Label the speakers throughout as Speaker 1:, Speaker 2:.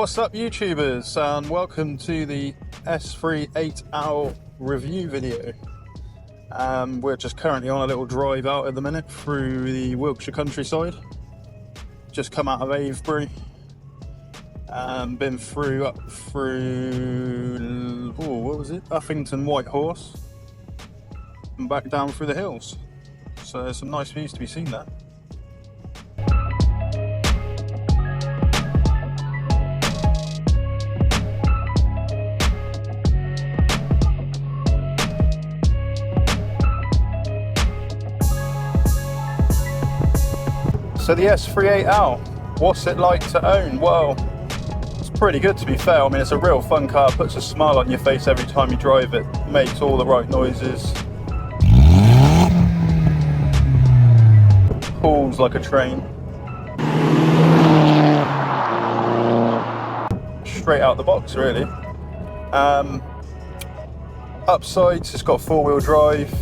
Speaker 1: What's up YouTubers, and welcome to the S3 8-hour review video. We're just currently on a little drive out at the minute through the Wiltshire countryside. Just come out of Avebury, been up through, what was it, Uffington Whitehorse, and back down through the hills. So there's some nice views to be seen there. So the S3 8-hour, what's it like to own? Well, it's pretty good to be fair. I mean, it's a real fun car, puts a smile on your face every time you drive it, makes all the right noises, pulls like a train. Straight out the box, really. Upsides, it's got four-wheel drive,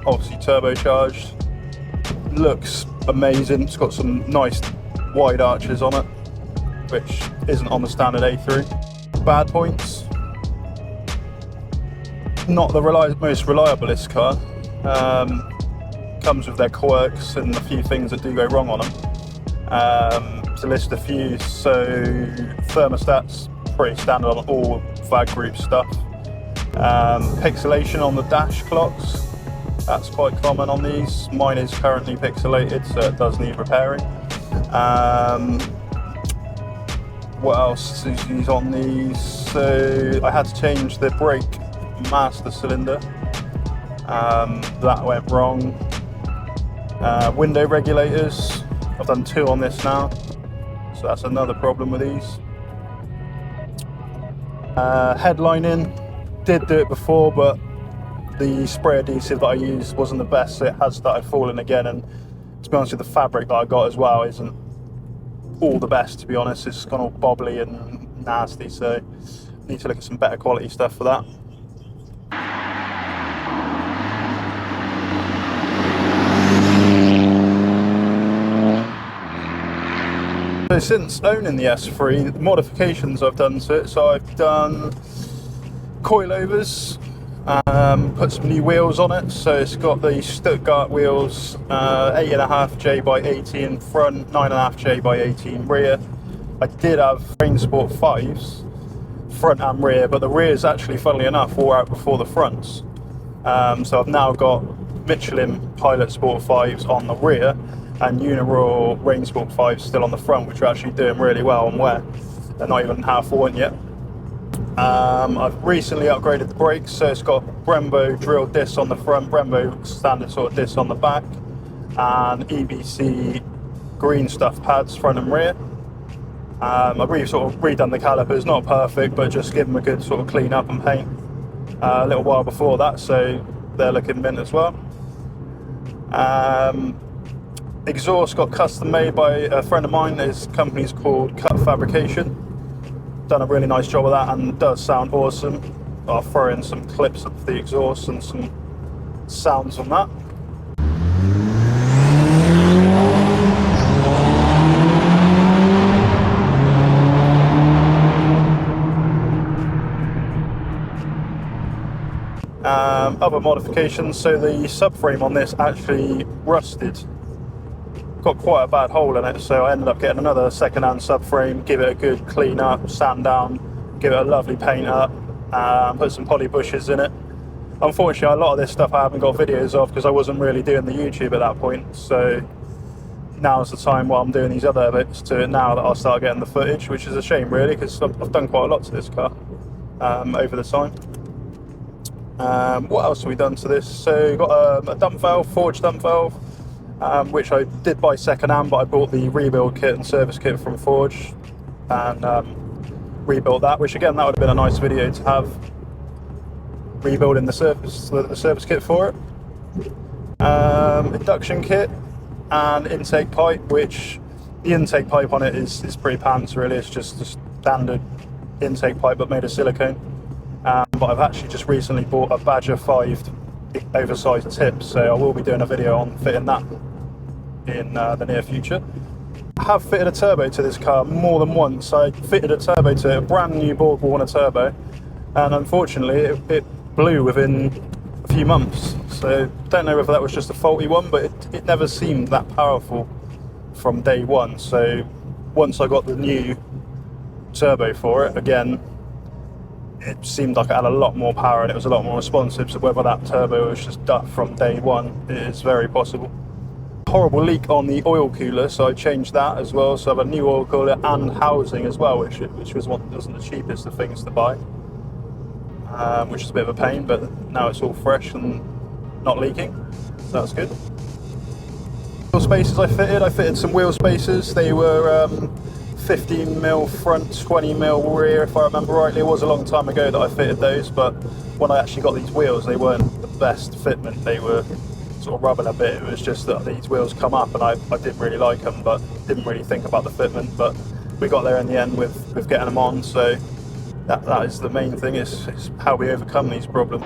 Speaker 1: obviously turbocharged, looks amazing. It's got some nice wide arches on it, which isn't on the standard A3. Bad points, not the most reliablest car. Comes with their quirks and a few things that do go wrong on them. To list a few, so thermostats, pretty standard on all VAG group stuff. Pixelation on the dash clocks, that's quite common on these. Mine is currently pixelated, so it does need repairing. What else is on these? So I had to change the brake master cylinder. That went wrong. Window regulators, I've done two on this now, so that's another problem with these. Headlining, did do it before, but the spray adhesive that I used wasn't the best, so it has started falling again, and to be honest with the fabric that I got as well isn't all the best, to be honest. It's gone all bobbly and nasty, so I need to look at some better quality stuff for that. So since owning the S3, the modifications I've done to it, so I've done coilovers, put some new wheels on it, so it's got the Stuttgart wheels, 8.5J by 18 front, 9.5J by 18 rear. I did have Rain Sport 5s, front and rear, but the rears actually, funnily enough, wore out before the fronts. So I've now got Michelin Pilot Sport 5s on the rear, and Uniroyal Rain Sport 5s still on the front, which are actually doing really well on wear. They're not even half worn yet. I've recently upgraded the brakes, so it's got Brembo drill discs on the front, Brembo standard sort of discs on the back, and EBC green stuff pads front and rear. I've really sort of redone the calipers, not perfect, but just give them a good sort of clean up and paint a little while before that, so they're looking mint as well. Exhaust got custom made by a friend of mine. His company's called Cut Fabrication. Done a really nice job of that, and it does sound awesome. I'll throw in some clips of the exhaust and some sounds from that. Other modifications, so the subframe on this actually rusted. Got quite a bad hole in it, so I ended up getting another second-hand subframe, give it a good clean up, sand down, give it a lovely paint up, put some poly bushes in it. Unfortunately, a lot of this stuff I haven't got videos of because I wasn't really doing the YouTube at that point, so now's the time while I'm doing these other bits to it now that I'll start getting the footage, which is a shame really, because I've done quite a lot to this car over the time. What else have we done to this? So got a dump valve, forged dump valve, which I did buy second hand, but I bought the rebuild kit and service kit from Forge and rebuilt that, which again, that would have been a nice video to have, rebuilding the service kit for it. Induction kit and intake pipe, which the intake pipe on it is pretty pants really. It's just a standard intake pipe but made of silicone. But I've actually just recently bought a Badger 5 oversized tip, so I will be doing a video on fitting that in the near future. have fitted a turbo to this car more than once. I fitted a turbo to it, a brand new Borg Warner turbo, and unfortunately it blew within a few months. So don't know whether that was just a faulty one, but it never seemed that powerful from day one. So once I got the new turbo for it, again, it seemed like it had a lot more power and it was a lot more responsive. So whether that turbo was just ducked from day one is very possible. Horrible leak on the oil cooler, so I changed that as well. So I have a new oil cooler and housing as well, which wasn't the cheapest of things to buy, which is a bit of a pain, but now it's all fresh and not leaking, so that's good. Wheel spacers I fitted some wheel spacers. They were 15mm front, 20mm rear, if I remember rightly. It was a long time ago that I fitted those, but when I actually got these wheels, they weren't the best fitment. They were sort of rubbing a bit. It was just that these wheels come up, and I didn't really like them, but didn't really think about the fitment. But we got there in the end with getting them on, so that is the main thing, is how we overcome these problems.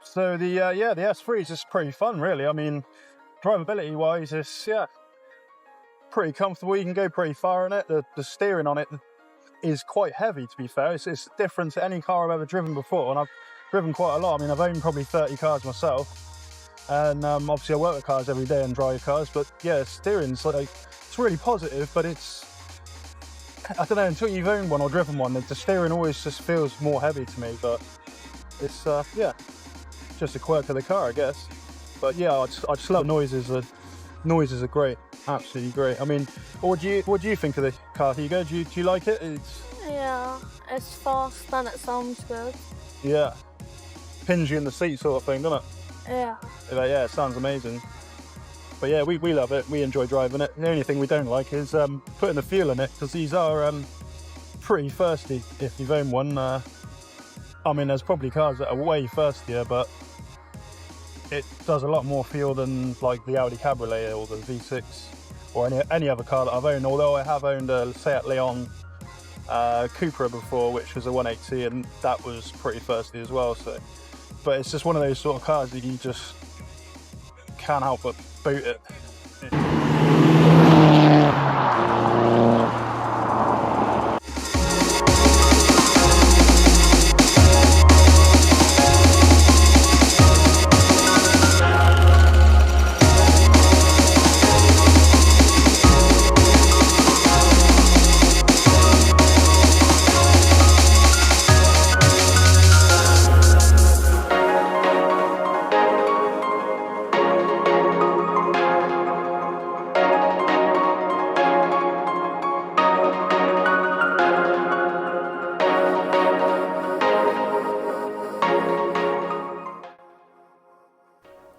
Speaker 1: So the S3 is just pretty fun, really. I mean, drivability wise, it's pretty comfortable. You can go pretty far in it. The steering on it is quite heavy, to be fair. It's different to any car I've ever driven before, and I've driven quite a lot. I mean, I've owned probably 30 cars myself, and obviously I work with cars every day and drive cars, but yeah, steering's like, it's really positive, but it's, I don't know, until you've owned one or driven one, the steering always just feels more heavy to me. But it's just a quirk of the car, I guess. But yeah, I just love noises. The noises are great, absolutely great. I mean, what do you think of the car, Hugo? Do you like it?
Speaker 2: Yeah, it's fast and it sounds good.
Speaker 1: Yeah, pins you in the seat sort of thing, doesn't it?
Speaker 2: Yeah.
Speaker 1: Yeah, it sounds amazing. But yeah, we love it. We enjoy driving it. The only thing we don't like is putting the fuel in it, because these are pretty thirsty if you've owned one. I mean, there's probably cars that are way thirstier, but it does a lot more fuel than like the Audi Cabriolet or the V6 or any other car that I've owned. Although I have owned a Seat Leon Cupra before, which was a 180, and that was pretty thirsty as well. So, but it's just one of those sort of cars that you just can't help but boot it.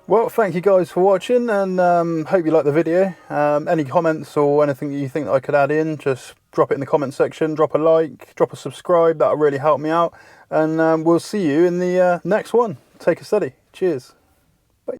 Speaker 1: Well, thank you guys for watching, and hope you like the video. Any comments or anything that you think that I could add in, just drop it in the comment section, drop a like, drop a subscribe, that'll really help me out, and we'll see you in the next one. Take it steady. Cheers.